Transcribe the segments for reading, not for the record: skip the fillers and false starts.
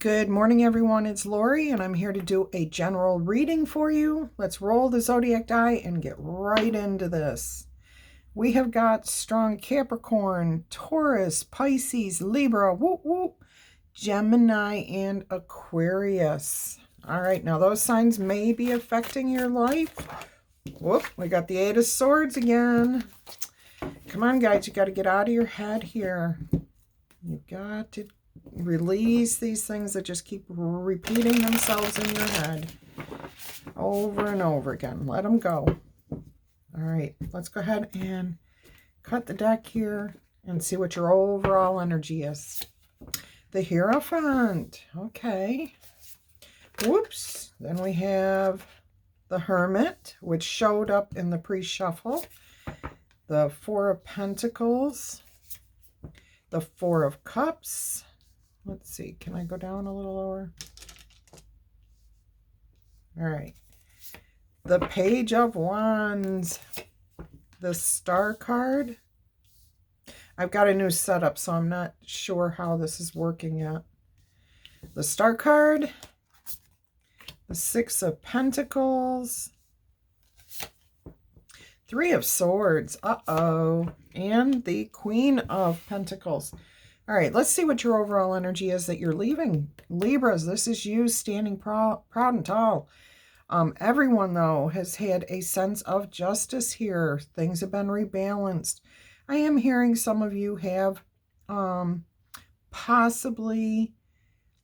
Good morning, everyone. It's Laurie, and I'm here to do a general reading for you. Let's roll the zodiac die and get right into this. We have got strong Capricorn, Taurus, Pisces, Libra, whoop, whoop, Gemini, and Aquarius. All right, now those signs may be affecting your life. Whoop, we got the Eight of Swords again. Come on, guys, you got to get out of your head here. You've got to release these things that just keep repeating themselves in your head over and over again. Let them go. All right, let's go ahead and cut the deck here and see what your overall energy is. The Hierophant. Okay. Whoops. Then we have the Hermit, which showed up in the pre-shuffle. The Four of Pentacles. The Four of Cups. Let's see. Can I go down a little lower? All right. The Page of Wands. The Star card. I've got a new setup, so I'm not sure how this is working yet. The Star card. The Six of Pentacles. Three of Swords. Uh-oh. And the Queen of Pentacles. All right, let's see what your overall energy is that you're leaving. Libras, this is you standing proud and tall. Everyone, though, has had a sense of justice here. Things have been rebalanced. I am hearing some of you have possibly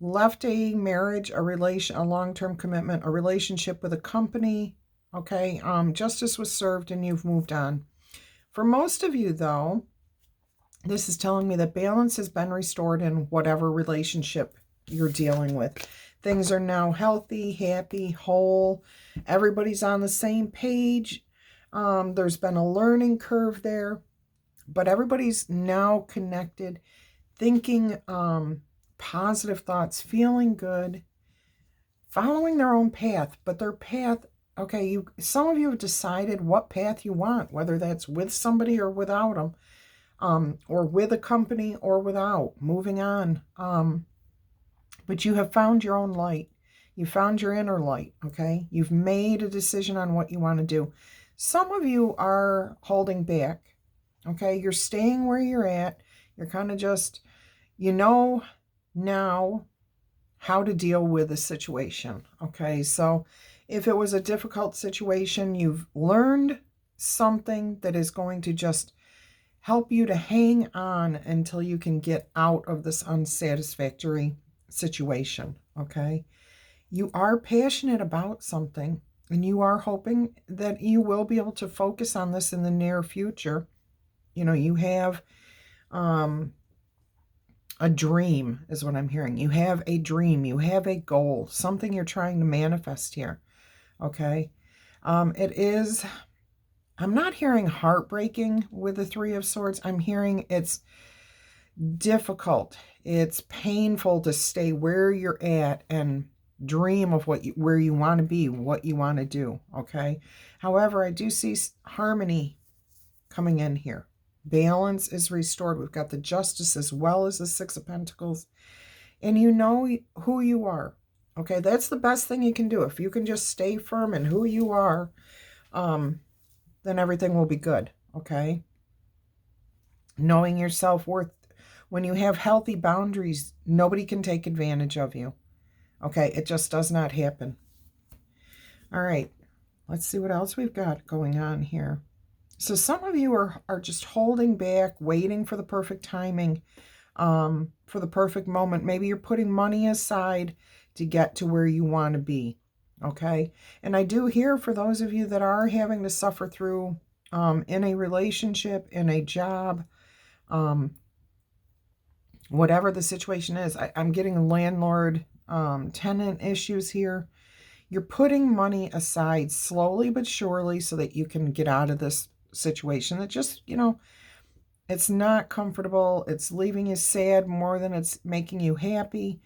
left a marriage, a relation, a long-term commitment, a relationship with a company. Okay, justice was served and you've moved on. For most of you, though, this is telling me that balance has been restored in whatever relationship you're dealing with. Things are now healthy, happy, whole. Everybody's on the same page. There's been a learning curve there, but everybody's now connected, thinking positive thoughts, feeling good, following their own path. But their path, okay, some of you have decided what path you want, whether that's with somebody or without them. Or with a company or without, moving on. But you have found your own light. You found your inner light, okay? You've made a decision on what you want to do. Some of you are holding back, okay? You're staying where you're at. You're kind of just, you know now how to deal with a situation, okay? So if it was a difficult situation, you've learned something that is going to just help you to hang on until you can get out of this unsatisfactory situation, okay? You are passionate about something, and you are hoping that you will be able to focus on this in the near future. You know, you have a dream is what I'm hearing. You have a dream. You have a goal, something you're trying to manifest here, okay? It is... I'm not hearing heartbreaking with the Three of Swords. I'm hearing it's difficult. It's painful to stay where you're at and dream of where you want to be, what you want to do, okay? However, I do see harmony coming in here. Balance is restored. We've got the Justice as well as the Six of Pentacles. And you know who you are, okay? That's the best thing you can do. If you can just stay firm in who you are, then everything will be good, okay? Knowing your self-worth. When you have healthy boundaries, nobody can take advantage of you, okay? It just does not happen. All right, let's see what else we've got going on here. So some of you are just holding back, waiting for the perfect timing, for the perfect moment. Maybe you're putting money aside to get to where you want to be. Okay, and I do hear for those of you that are having to suffer through in a relationship, in a job, whatever the situation is, I'm getting landlord tenant issues here. You're putting money aside slowly but surely so that you can get out of this situation that just, you know, it's not comfortable. It's leaving you sad more than it's making you happy,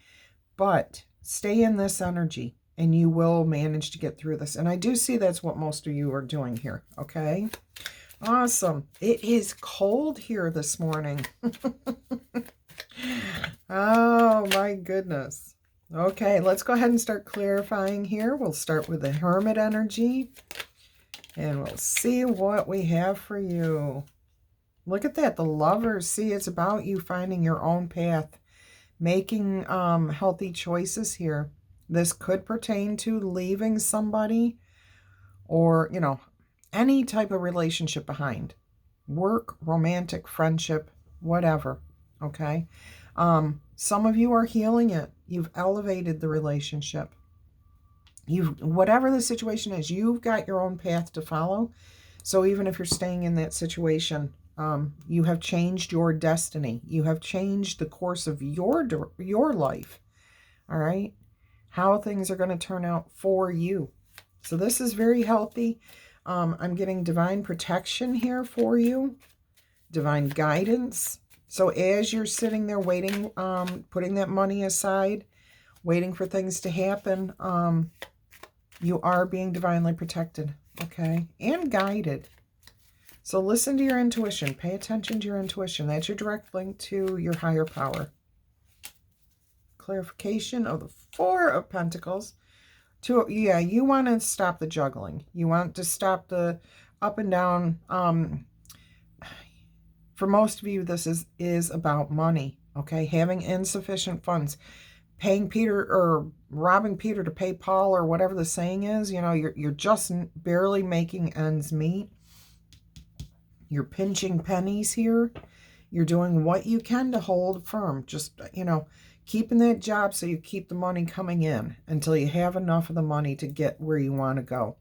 but stay in this energy. And you will manage to get through this. And I do see that's what most of you are doing here, okay? Awesome. It is cold here this morning. Oh, my goodness. Okay, let's go ahead and start clarifying here. We'll start with the Hermit energy, and we'll see what we have for you. Look at that, the Lovers. See, it's about you finding your own path, making healthy choices here. This could pertain to leaving somebody or, you know, any type of relationship behind. Work, romantic, friendship, whatever, okay? Some of you are healing it. You've elevated the relationship. Whatever the situation is, you've got your own path to follow. So even if you're staying in that situation, you have changed your destiny. You have changed the course of your life. All right? How things are going to turn out for you. So this is very healthy. I'm getting divine protection here for you. Divine guidance. So as you're sitting there waiting, putting that money aside, waiting for things to happen, you are being divinely protected, okay? And guided. So listen to your intuition. Pay attention to your intuition. That's your direct link to your higher power. Clarification of the Four of Pentacles. Yeah, you want to stop the juggling. You want to stop the up and down. For most of you, this is about money, okay? Having insufficient funds. Paying Peter or robbing Peter to pay Paul, or whatever the saying is. You know, you're just barely making ends meet. You're pinching pennies here. You're doing what you can to hold firm. Just, you know, keeping that job so you keep the money coming in until you have enough of the money to get where you want to go.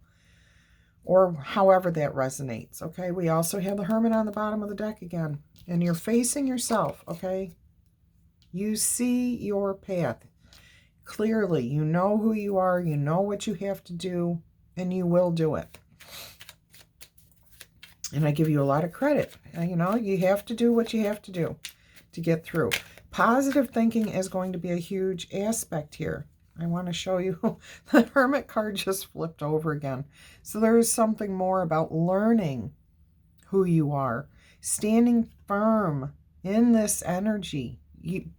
Or however that resonates, okay? We also have the Hermit on the bottom of the deck again. And you're facing yourself, okay? You see your path clearly. You know who you are. You know what you have to do. And you will do it. And I give you a lot of credit. You know, you have to do what you have to do to get through. Positive thinking is going to be a huge aspect here. I want to show you the Hermit card just flipped over again. So there is something more about learning who you are, standing firm in this energy. You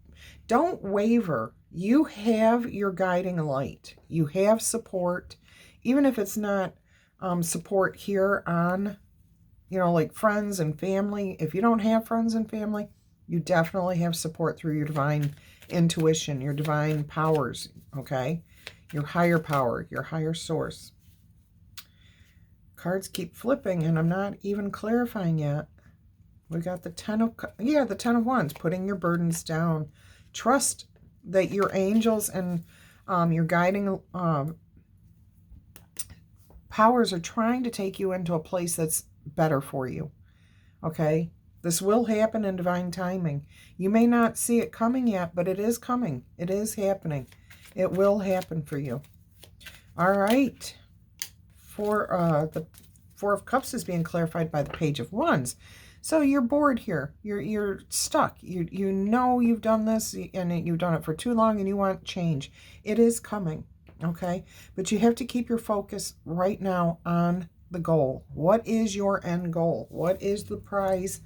don't waver. You have your guiding light. You have support, even if it's not support here on, you know, like friends and family. If you don't have friends and family, you definitely have support through your divine intuition, your divine powers, okay? Your higher power, your higher source. Cards keep flipping, and I'm not even clarifying yet. We got the Ten of Wands, putting your burdens down. Trust that your angels and your guiding powers are trying to take you into a place that's better for you, okay? This will happen in divine timing. You may not see it coming yet, but it is coming. It is happening. It will happen for you. All right. The Four of Cups is being clarified by the Page of Wands. So you're bored here. You're stuck. You know you've done this and you've done it for too long and you want change. It is coming, okay? But you have to keep your focus right now on the goal. What is your end goal? What is the prize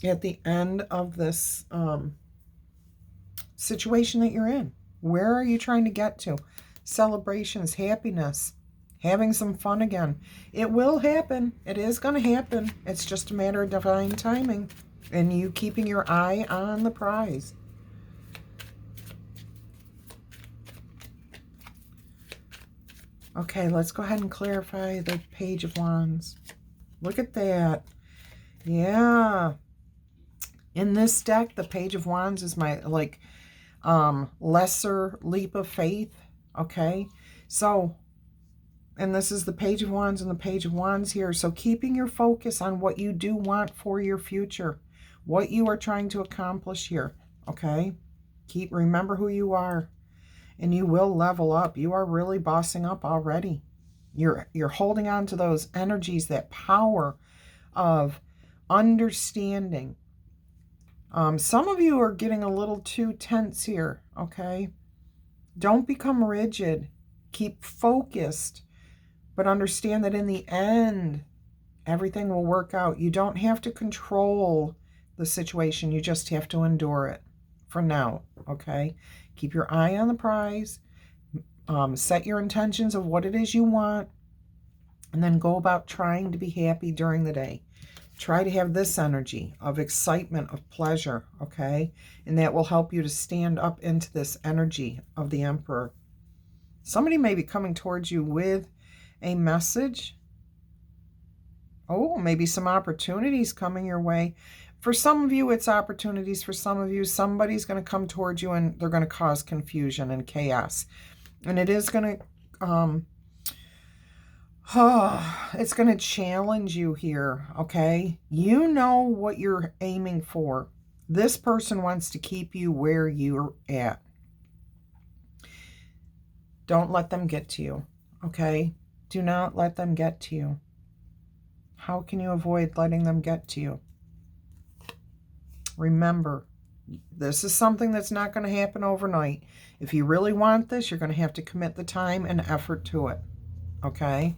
at the end of this situation that you're in? Where are you trying to get to? Celebrations, happiness, having some fun again. It will happen. It is going to happen. It's just a matter of divine timing and you keeping your eye on the prize. Okay, let's go ahead and clarify the Page of Wands. Look at that. Yeah. In this deck, the Page of Wands is my, like, lesser leap of faith, okay? So, and this is the Page of Wands and the Page of Wands here. So keeping your focus on what you do want for your future, what you are trying to accomplish here, okay? Remember who you are, and you will level up. You are really bossing up already. You're holding on to those energies, that power of understanding. Some of you are getting a little too tense here, okay? Don't become rigid. Keep focused, but understand that in the end, everything will work out. You don't have to control the situation. You just have to endure it for now, okay? Keep your eye on the prize. Set your intentions of what it is you want. And then go about trying to be happy during the day. Try to have this energy of excitement, of pleasure, okay? And that will help you to stand up into this energy of the Emperor. Somebody may be coming towards you with a message. Oh, maybe some opportunities coming your way. For some of you, it's opportunities. For some of you, somebody's going to come towards you and they're going to cause confusion and chaos. And it is going to, it's going to challenge you here, okay? You know what you're aiming for. This person wants to keep you where you're at. Don't let them get to you, okay? Do not let them get to you. How can you avoid letting them get to you? Remember, this is something that's not going to happen overnight. If you really want this, you're going to have to commit the time and effort to it, okay?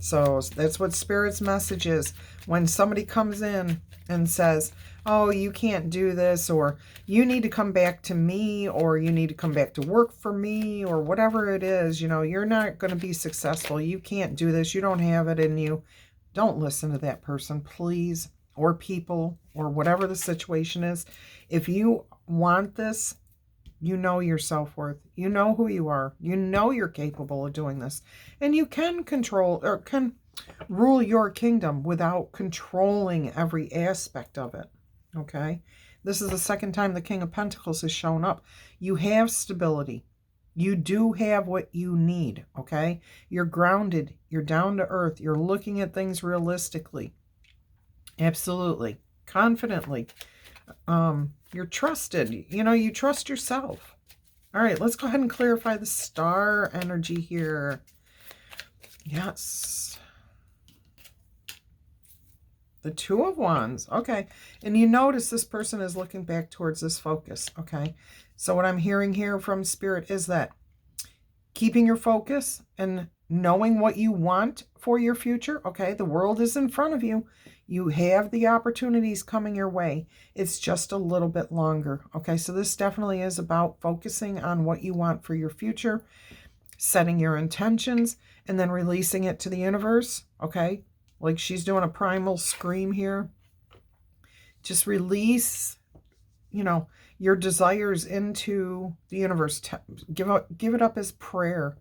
So that's what Spirit's message is. When somebody comes in and says, oh, you can't do this, or you need to come back to me, or you need to come back to work for me, or whatever it is, you know, you're not going to be successful. You can't do this. You don't have it in you. Don't listen to that person, please, or people, or whatever the situation is. If you want this, you know your self-worth. You know who you are. You know you're capable of doing this. And you can control or can rule your kingdom without controlling every aspect of it. Okay? This is the second time the King of Pentacles has shown up. You have stability. You do have what you need. Okay? You're grounded. You're down to earth. You're looking at things realistically. Absolutely. Confidently. You're trusted. You know, you trust yourself. All right, let's go ahead and clarify the star energy here. Yes. The Two of Wands. Okay. And you notice this person is looking back towards this focus. Okay. So what I'm hearing here from Spirit is that keeping your focus and knowing what you want for your future. Okay. The world is in front of you. You have the opportunities coming your way. It's just a little bit longer. Okay, so this definitely is about focusing on what you want for your future, setting your intentions, and then releasing it to the universe. Okay, like she's doing a primal scream here. Just release, you know, your desires into the universe. Give it up as prayer.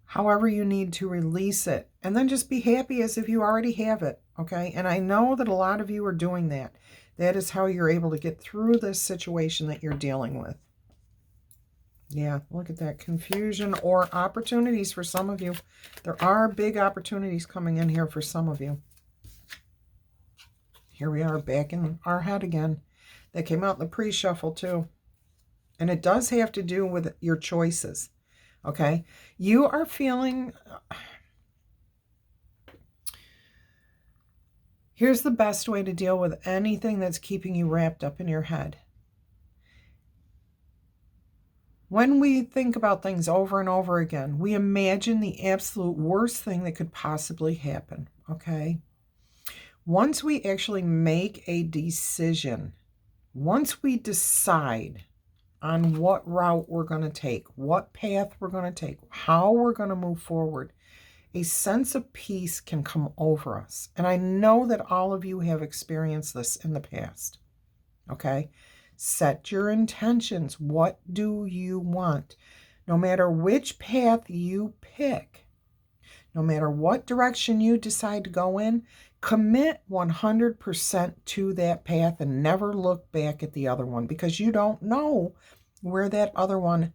However you need to release it. And then just be happy as if you already have it. Okay, and I know that a lot of you are doing that. That is how you're able to get through this situation that you're dealing with. Yeah, look at that. Confusion or opportunities for some of you. There are big opportunities coming in here for some of you. Here we are back in our head again. That came out in the pre-shuffle too. And it does have to do with your choices. Okay, you are feeling... Here's the best way to deal with anything that's keeping you wrapped up in your head. When we think about things over and over again, we imagine the absolute worst thing that could possibly happen, okay? Once we actually make a decision, once we decide on what route we're going to take, what path we're going to take, how we're going to move forward, a sense of peace can come over us. And I know that all of you have experienced this in the past. Okay? Set your intentions. What do you want? No matter which path you pick, no matter what direction you decide to go in, commit 100% to that path and never look back at the other one, because you don't know where that other one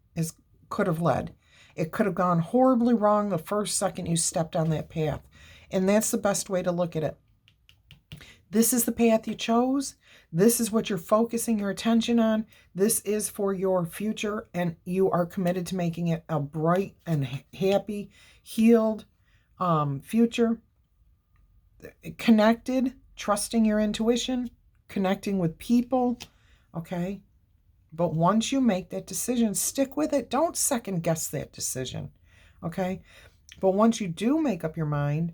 could have led. It could have gone horribly wrong the first second you stepped on that path. And that's the best way to look at it. This is the path you chose. This is what you're focusing your attention on. This is for your future, and you are committed to making it a bright and happy, healed future. Connected, trusting your intuition, connecting with people, okay? But once you make that decision, stick with it. Don't second guess that decision, okay? But once you do make up your mind,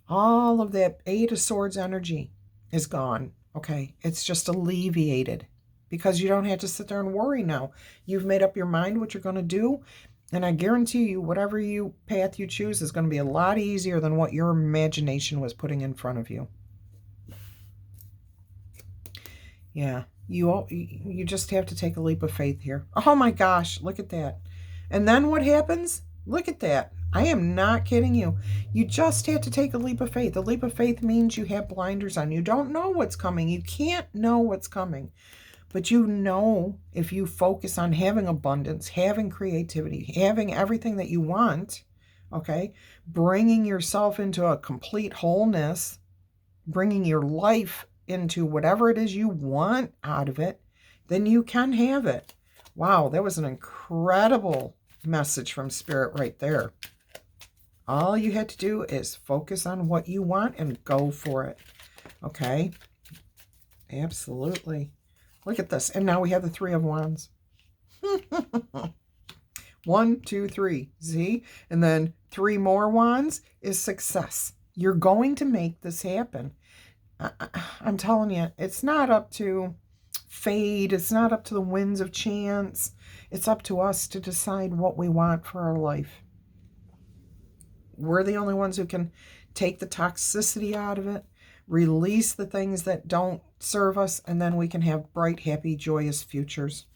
all of that Eight of Swords energy is gone, okay? It's just alleviated because you don't have to sit there and worry now. You've made up your mind what you're going to do, and I guarantee you whatever path you choose is going to be a lot easier than what your imagination was putting in front of you. Yeah, you just have to take a leap of faith here. Oh my gosh, look at that. And then what happens? Look at that. I am not kidding you. You just have to take a leap of faith. A leap of faith means you have blinders on. You don't know what's coming. You can't know what's coming. But you know, if you focus on having abundance, having creativity, having everything that you want, okay, bringing yourself into a complete wholeness, bringing your life into whatever it is you want out of it, then you can have it. Wow, that was an incredible message from Spirit right there. All you had to do is focus on what you want and go for it. Okay? Absolutely. Look at this. And now we have the Three of Wands. 1, 2, 3. See? And then 3 more wands is success. You're going to make this happen. I'm telling you, it's not up to fate. It's not up to the winds of chance. It's up to us to decide what we want for our life. We're the only ones who can take the toxicity out of it, release the things that don't serve us, and then we can have bright, happy, joyous futures.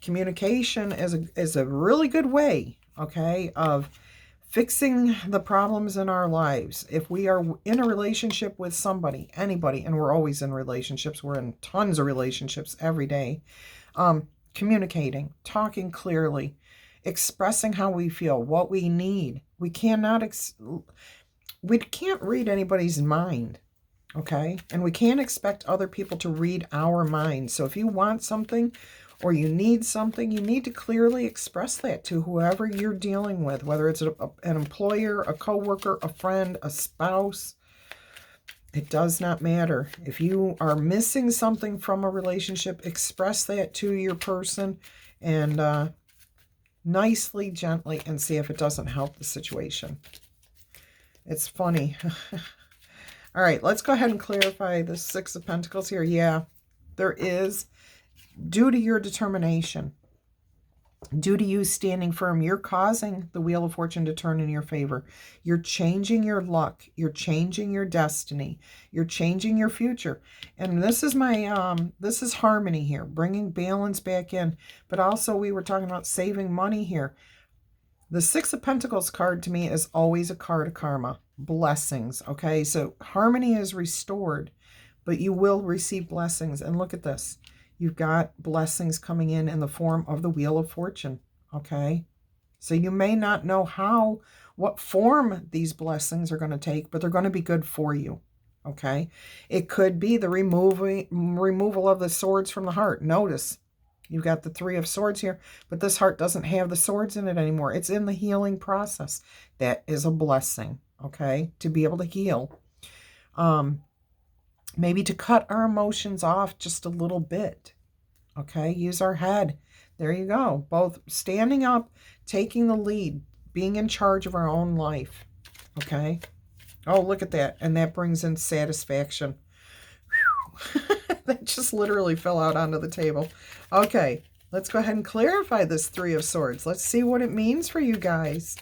Communication is a really good way, okay, of fixing the problems in our lives. If we are in a relationship with somebody, anybody, and we're always in relationships, we're in tons of relationships every day, communicating, talking clearly, expressing how we feel, what we need. We can't read anybody's mind, okay? And we can't expect other people to read our mind. So if you want something or you need something, you need to clearly express that to whoever you're dealing with, whether it's an employer, a coworker, a friend, a spouse. It does not matter. If you are missing something from a relationship, express that to your person and nicely, gently, and see if it doesn't help the situation. It's funny. All right, let's go ahead and clarify the Six of Pentacles here. Yeah, there is, due to your determination, due to you standing firm, you're causing the Wheel of Fortune to turn in your favor. You're changing your luck. You're changing your destiny. You're changing your future. And this is this is harmony here, bringing balance back in. But also we were talking about saving money here. The Six of Pentacles card to me is always a card of karma, blessings. Okay, so harmony is restored, but you will receive blessings. And look at this. You've got blessings coming in the form of the Wheel of Fortune, okay? So you may not know what form these blessings are going to take, but they're going to be good for you, okay? It could be the removal of the swords from the heart. Notice, you've got the Three of Swords here, but this heart doesn't have the swords in it anymore. It's in the healing process. That is a blessing, okay, to be able to heal. Maybe to cut our emotions off just a little bit. Okay, use our head. There you go. Both standing up, taking the lead, being in charge of our own life. Okay. Oh, look at that. And that brings in satisfaction. That just literally fell out onto the table. Okay, let's go ahead and clarify this Three of Swords. Let's see what it means for you guys.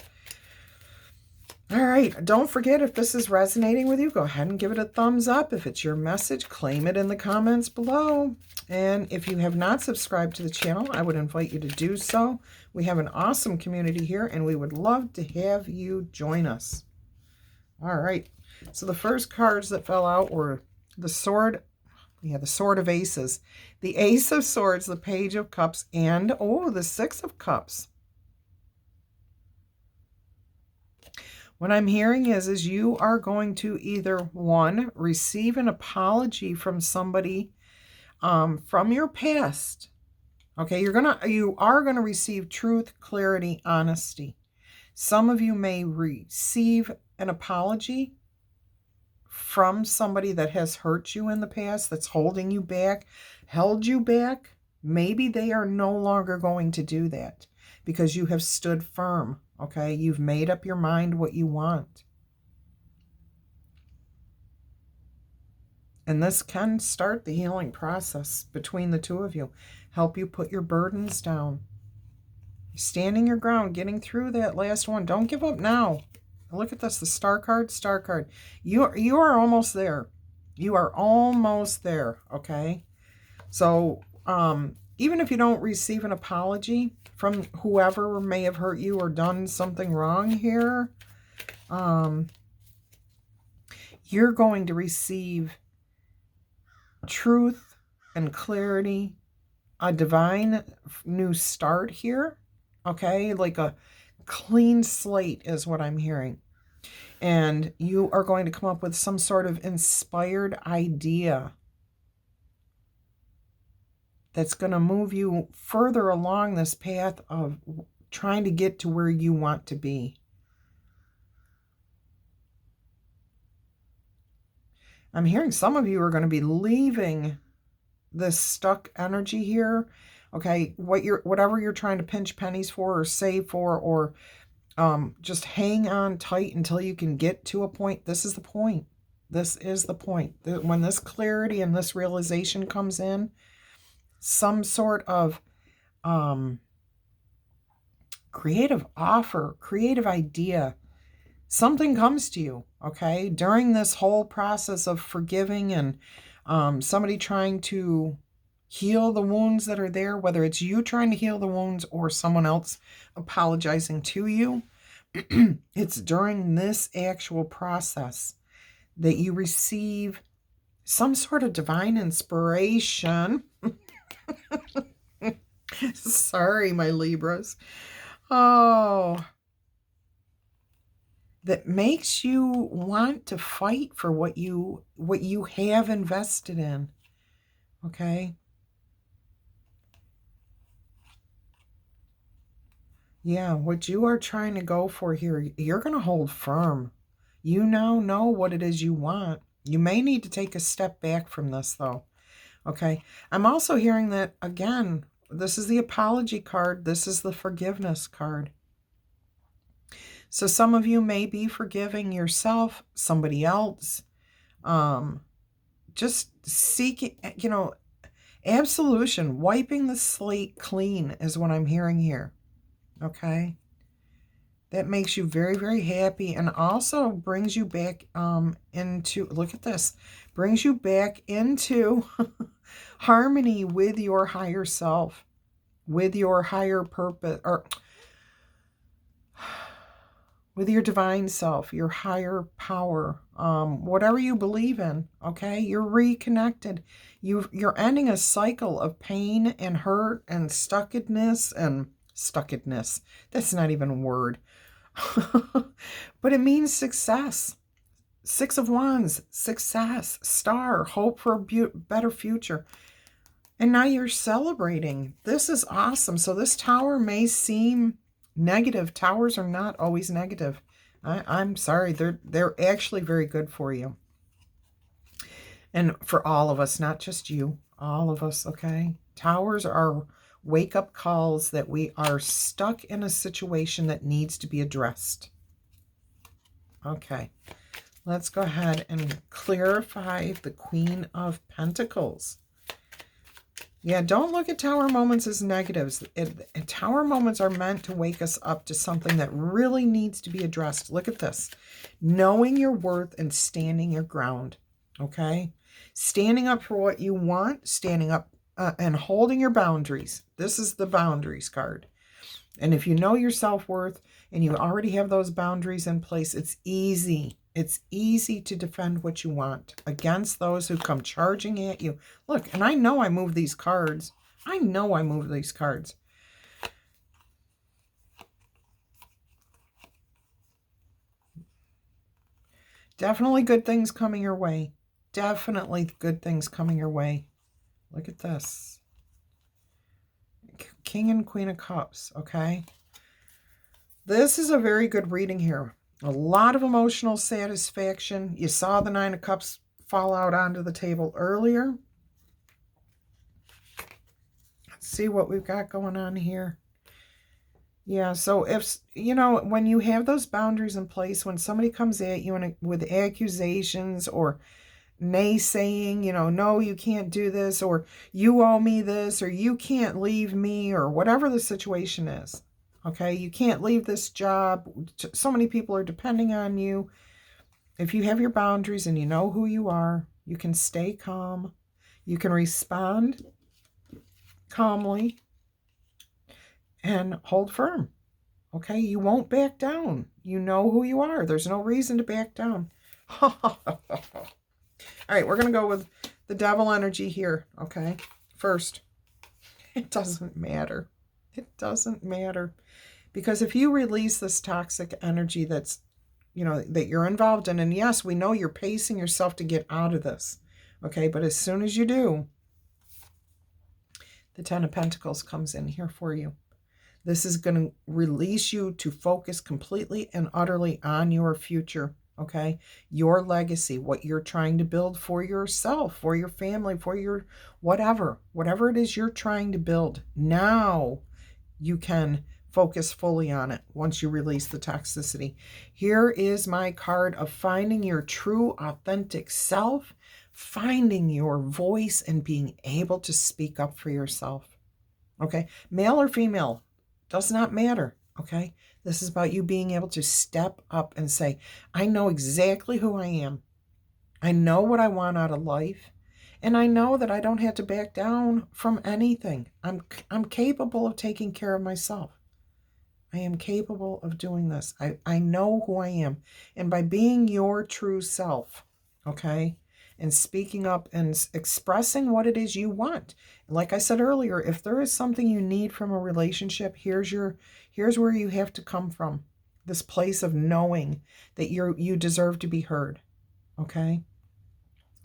All right, don't forget, if this is resonating with you, go ahead and give it a thumbs up. If it's your message, claim it in the comments below. And if you have not subscribed to the channel, I would invite you to do so. We have an awesome community here, and we would love to have you join us. All right, so the first cards that fell out were the Sword, the Sword of Aces, the Ace of Swords, the Page of Cups, and, oh, the Six of Cups. What I'm hearing is you are going to either, one, receive an apology from somebody from your past. Okay, you are gonna receive truth, clarity, honesty. Some of you may receive an apology from somebody that has hurt you in the past, that's holding you back, held you back. Maybe they are no longer going to do that because you have stood firm. Okay, you've made up your mind what you want. And this can start the healing process between the two of you. Help you put your burdens down. Standing your ground, getting through that last one. Don't give up now. Look at this, the star card, star card. You are almost there. You are almost there, okay? So even if you don't receive an apology from whoever may have hurt you or done something wrong here, you're going to receive truth and clarity, a divine new start here, okay? Like a clean slate is what I'm hearing. And you are going to come up with some sort of inspired idea that's going to move you further along this path of trying to get to where you want to be. I'm hearing some of you are going to be leaving this stuck energy here. Okay, whatever you're trying to pinch pennies for or save for, or just hang on tight until you can get to a point. This is the point. This is the point. When this clarity and this realization comes in, some sort of creative offer, creative idea, something comes to you, okay? During this whole process of forgiving and somebody trying to heal the wounds that are there, whether it's you trying to heal the wounds or someone else apologizing to you, it's during this actual process that you receive some sort of divine inspiration. Sorry, my Libras. Oh, that makes you want to fight for what you have invested in. Okay? Yeah, what you are trying to go for here, you're going to hold firm. You now know what it is you want. You may need to take a step back from this, though. Okay? I'm also hearing that, again, this is the apology card. This is the forgiveness card. So some of you may be forgiving yourself, somebody else. Just seeking, absolution, wiping the slate clean is what I'm hearing here. Okay? That makes you very, very happy and also brings you back into, look at this, brings you back into harmony with your higher self, with your higher purpose, or with your divine self, your higher power, whatever you believe in, okay? You're reconnected. You're ending a cycle of pain and hurt and stuckedness. That's not even a word. But it means success. Six of Wands, success, star, hope for a better future. And now you're celebrating. This is awesome. So this tower may seem negative. Towers are not always negative. I'm sorry. They're actually very good for you. And for all of us, not just you, all of us, okay? Towers are wake-up calls that we are stuck in a situation that needs to be addressed. Okay, let's go ahead and clarify the Queen of Pentacles. Yeah, don't look at tower moments as negatives. Tower moments are meant to wake us up to something that really needs to be addressed. Look at this. Knowing your worth and standing your ground, okay? Standing up for what you want, standing up and holding your boundaries. This is the boundaries card. And if you know your self-worth and you already have those boundaries in place, it's easy. It's easy to defend what you want against those who come charging at you. Look, and I know I moved these cards. I know I moved these cards. Definitely good things coming your way. Definitely good things coming your way. Look at this. King and Queen of Cups, okay? This is a very good reading here. A lot of emotional satisfaction. You saw the Nine of Cups fall out onto the table earlier. Let's see what we've got going on here. Yeah, so if, when you have those boundaries in place, when somebody comes at you with accusations or naysaying, no, you can't do this, or you owe me this, or you can't leave me, or whatever the situation is. Okay, you can't leave this job. So many people are depending on you. If you have your boundaries and you know who you are, you can stay calm. You can respond calmly and hold firm. Okay, you won't back down. You know who you are. There's no reason to back down. All right, we're going to go with the devil energy here, okay? First, it doesn't matter. It doesn't matter. Because if you release this toxic energy that's, that you're involved in, and yes, we know you're pacing yourself to get out of this, okay? But as soon as you do, the Ten of Pentacles comes in here for you. This is going to release you to focus completely and utterly on your future, okay? Your legacy, what you're trying to build for yourself, for your family, for your whatever it is you're trying to build. Now you can focus fully on it once you release the toxicity. Here is my card of finding your true, authentic self, finding your voice, and being able to speak up for yourself, okay? Male or female, does not matter, okay? This is about you being able to step up and say, I know exactly who I am. I know what I want out of life. And I know that I don't have to back down from anything. I'm capable of taking care of myself. I am capable of doing this. I know who I am. And by being your true self, okay, and speaking up and expressing what it is you want. Like I said earlier, if there is something you need from a relationship, here's where you have to come from. This place of knowing that you deserve to be heard, okay?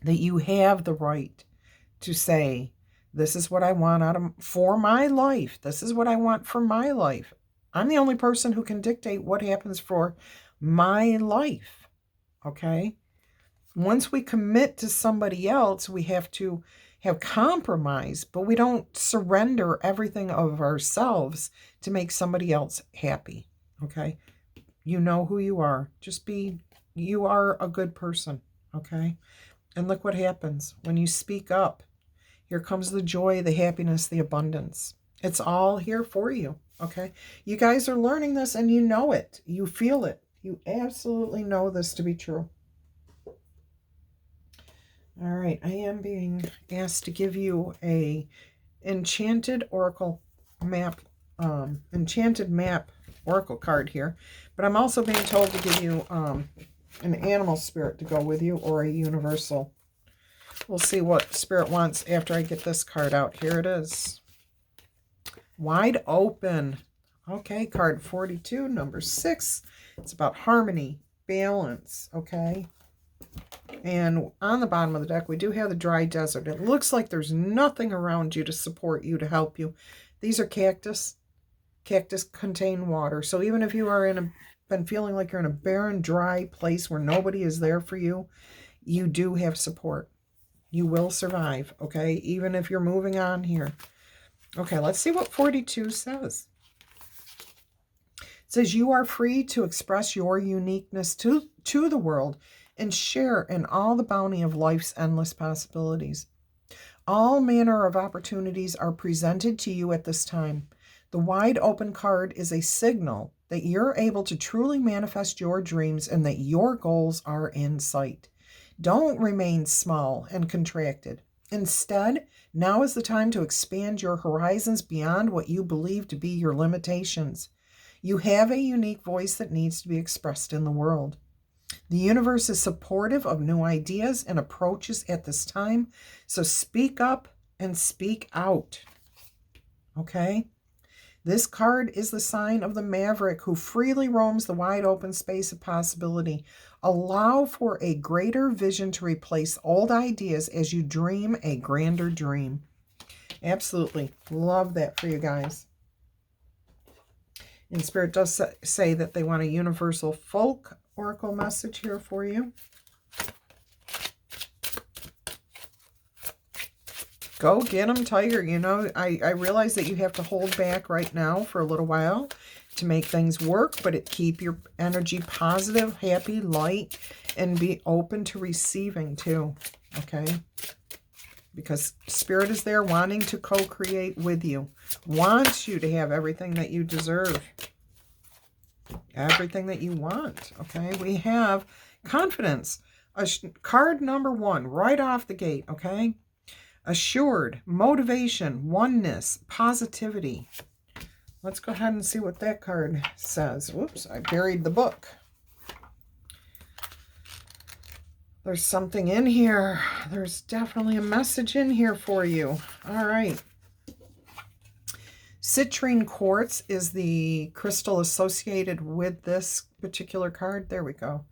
That you have the right to say, this is what I want for my life. This is what I want for my life. I'm the only person who can dictate what happens for my life, okay? Once we commit to somebody else, we have to have compromise, but we don't surrender everything of ourselves to make somebody else happy, okay? You know who you are. You are a good person, okay? And look what happens when you speak up. Here comes the joy, the happiness, the abundance. It's all here for you, okay? You guys are learning this and you know it. You feel it. You absolutely know this to be true. All right, I am being asked to give you a enchanted oracle map, enchanted map oracle card here, but I'm also being told to give you an animal spirit to go with you, or a universal. We'll see what spirit wants after I get this card out. Here it is. Wide open. Okay, card 42, number 6. It's about harmony, balance, okay? And on the bottom of the deck, we do have the dry desert. It looks like there's nothing around you to support you, to help you. These are cactus. Cactus contain water. So even if you are been feeling like you're in a barren, dry place where nobody is there for you, you do have support. You will survive, okay? Even if you're moving on here. Okay, let's see what 42 says. It says, you are free to express your uniqueness to the world and share in all the bounty of life's endless possibilities. All manner of opportunities are presented to you at this time. The wide open card is a signal that you're able to truly manifest your dreams and that your goals are in sight. Don't remain small and contracted. Instead, now is the time to expand your horizons beyond what you believe to be your limitations. You have a unique voice that needs to be expressed in the world. The universe is supportive of new ideas and approaches at this time, so speak up and speak out. Okay? This card is the sign of the maverick who freely roams the wide open space of possibility. Allow for a greater vision to replace old ideas as you dream a grander dream. Absolutely. Love that for you guys. And Spirit does say that they want a universal folk oracle message here for you. Go get them, Tiger. You know, I realize that you have to hold back right now for a little while to make things work, but keep your energy positive, happy, light, and be open to receiving too, okay? Because Spirit is there wanting to co-create with you, wants you to have everything that you deserve, everything that you want, okay? We have confidence, card number 1, right off the gate, okay? Assured, motivation, oneness, positivity. Let's go ahead and see what that card says. Whoops, I buried the book. There's something in here. There's definitely a message in here for you. All right. Citrine quartz is the crystal associated with this particular card. There we go.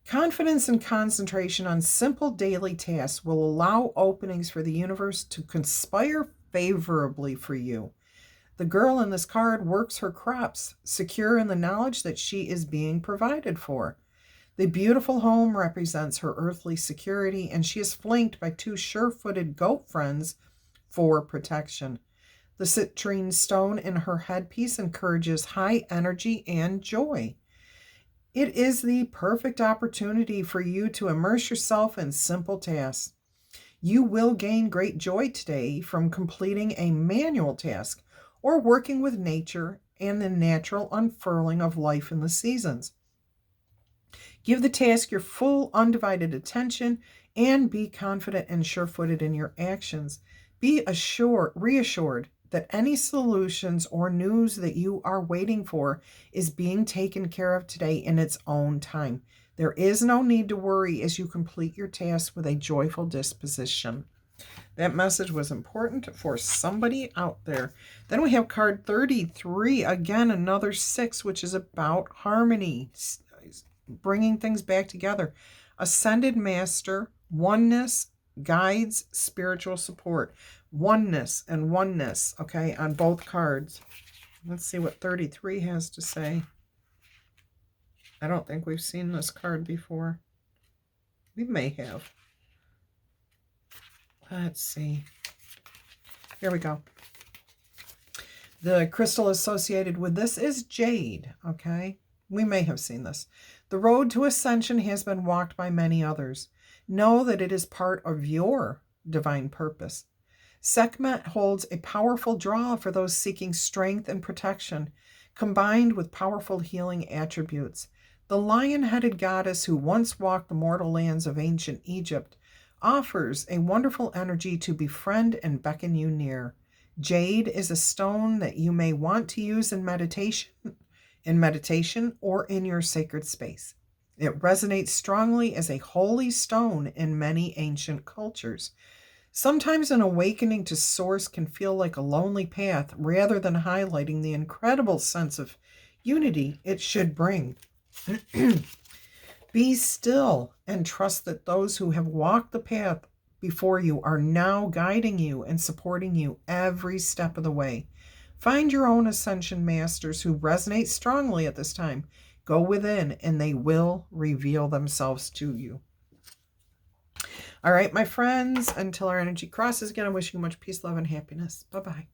Confidence and concentration on simple daily tasks will allow openings for the universe to conspire favorably for you. The girl in this card works her crops, secure in the knowledge that she is being provided for. The beautiful home represents her earthly security, and she is flanked by 2 sure-footed goat friends for protection. The citrine stone in her headpiece encourages high energy and joy. It is the perfect opportunity for you to immerse yourself in simple tasks. You will gain great joy today from completing a manual task or working with nature and the natural unfurling of life in the seasons. Give the task your full, undivided attention and be confident and sure-footed in your actions. Be reassured that any solutions or news that you are waiting for is being taken care of today in its own time. There is no need to worry as you complete your task with a joyful disposition. That message was important for somebody out there. Then we have card 33, again, another 6, which is about harmony, bringing things back together. Ascended Master, oneness, guides, spiritual support. Oneness and oneness, okay, on both cards. Let's see what 33 has to say. I don't think we've seen this card before. We may have. Let's see. Here we go. The crystal associated with this is jade, okay? We may have seen this. The road to ascension has been walked by many others. Know that it is part of your divine purpose. Sekhmet holds a powerful draw for those seeking strength and protection, combined with powerful healing attributes. The lion-headed goddess who once walked the mortal lands of ancient Egypt offers a wonderful energy to befriend and beckon you near. Jade is a stone that you may want to use in meditation or in your sacred space. It resonates strongly as a holy stone in many ancient cultures. Sometimes an awakening to Source can feel like a lonely path rather than highlighting the incredible sense of unity it should bring. Be still and trust that those who have walked the path before you are now guiding you and supporting you every step of the way. Find your own ascension masters who resonate strongly at this time. Go within and they will reveal themselves to you. All right, my friends, until our energy crosses again, I'm wishing you much peace, love, and happiness. Bye-bye.